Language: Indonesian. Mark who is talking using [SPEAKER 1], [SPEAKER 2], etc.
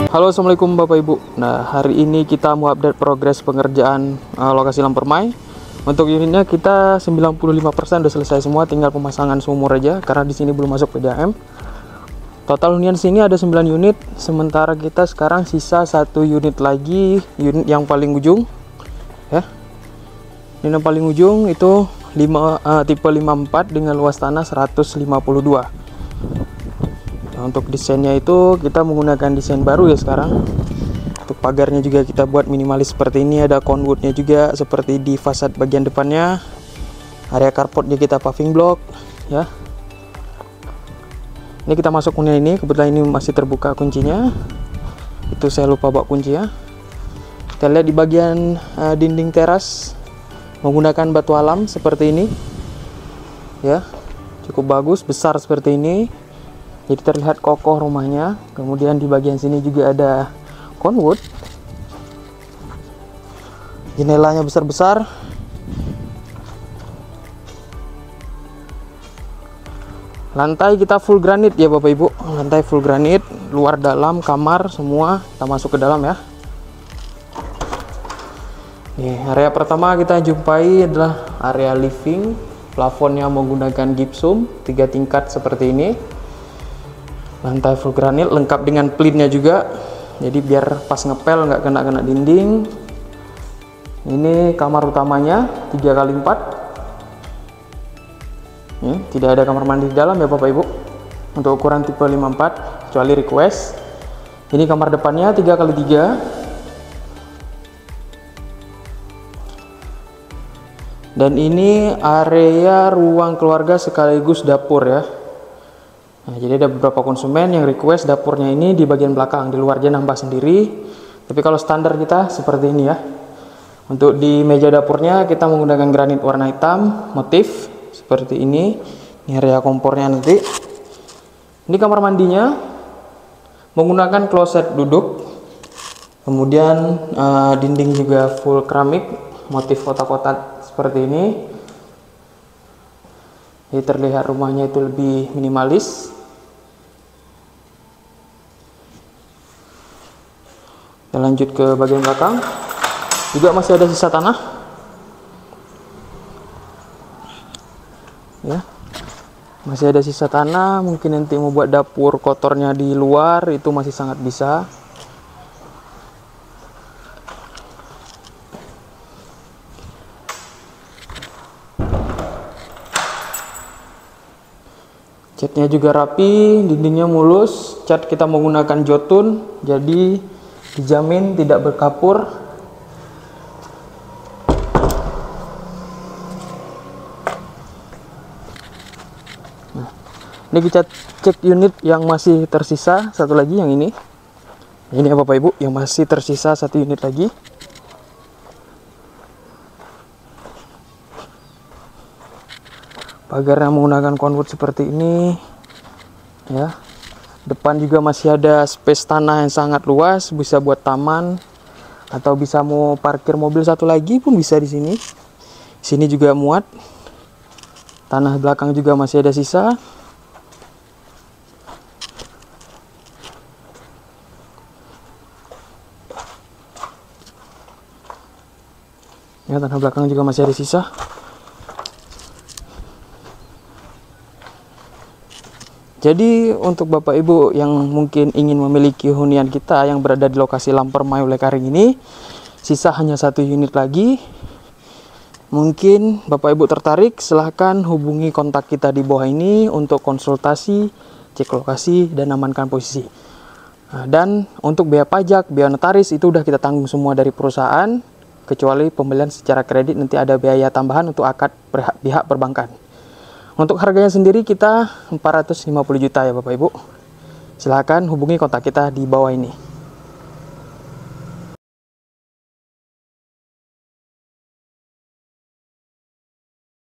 [SPEAKER 1] Halo, assalamualaikum Bapak Ibu. Nah, hari ini kita mau update progres pengerjaan lokasi Lampermai. Untuk unitnya kita 95% udah selesai semua, tinggal pemasangan sumur aja karena di sini belum masuk PDAM. Total hunian sini ada 9 unit, sementara kita sekarang sisa 1 unit lagi, unit yang paling ujung. Ya. Ini yang paling ujung itu tipe 54 dengan luas tanah 152. Nah, untuk desainnya itu kita menggunakan desain baru ya sekarang. Untuk pagarnya juga kita buat minimalis seperti ini, ada conwoodnya juga seperti di fasad bagian depannya. Area carportnya kita paving block ya. Ini kita masuk hunian ini, kebetulan ini masih terbuka kuncinya. Itu saya lupa bawa kunci ya. Kita lihat di bagian dinding teras menggunakan batu alam seperti ini. Ya. Cukup bagus, besar seperti ini. Jadi terlihat kokoh rumahnya. Kemudian di bagian sini juga ada conwood. Jendelanya besar-besar. Lantai kita full granit ya Bapak Ibu. Lantai full granit, luar dalam, kamar semua kita masuk ke dalam ya. Nih, area pertama kita jumpai adalah area living. Plafonnya menggunakan gypsum 3 tingkat seperti ini. Lantai full granit lengkap dengan plinnya juga, jadi biar pas ngepel nggak kena dinding. Ini kamar utamanya 3x4. Tidak ada kamar mandi di dalam ya Bapak Ibu untuk ukuran tipe 54 kecuali request. Ini kamar depannya 3x3. Dan ini area ruang keluarga sekaligus dapur ya. Nah, jadi ada beberapa konsumen yang request dapurnya ini di bagian belakang, di luar dia nambah sendiri. Tapi kalau standar kita seperti ini ya. Untuk di meja dapurnya kita menggunakan granit warna hitam, motif seperti ini. Ini area kompornya nanti. Ini kamar mandinya menggunakan kloset duduk. Kemudian dinding juga full keramik, motif kotak-kotak seperti ini. Jadi terlihat rumahnya itu lebih minimalis. Kita lanjut ke bagian belakang, juga masih ada sisa tanah ya, masih ada sisa tanah. Mungkin nanti mau buat dapur kotornya di luar itu masih sangat bisa. Catnya juga rapi, dindingnya mulus. Cat kita menggunakan jotun, jadi dijamin tidak berkapur. Nah, ini kita cek unit yang masih tersisa, satu lagi yang ini. Ini ya Bapak Ibu, yang masih tersisa 1 unit lagi. Pagarnya menggunakan conwood seperti ini ya. Depan juga masih ada space tanah yang sangat luas, bisa buat taman atau bisa mau parkir mobil satu lagi pun bisa di sini. Sini juga muat. Tanah belakang juga masih ada sisa. Ya, tanah belakang juga masih ada sisa. Jadi untuk Bapak Ibu yang mungkin ingin memiliki hunian kita yang berada di lokasi Lampermai Ulekaring ini, sisa hanya 1 unit lagi. Mungkin Bapak Ibu tertarik, silahkan hubungi kontak kita di bawah ini untuk konsultasi, cek lokasi, dan amankan posisi. Nah, dan untuk biaya pajak, biaya notaris itu udah kita tanggung semua dari perusahaan, kecuali pembelian secara kredit nanti ada biaya tambahan untuk akad pihak perbankan. Untuk harganya sendiri kita 450 juta ya Bapak Ibu. Silahkan hubungi kontak kita di bawah ini.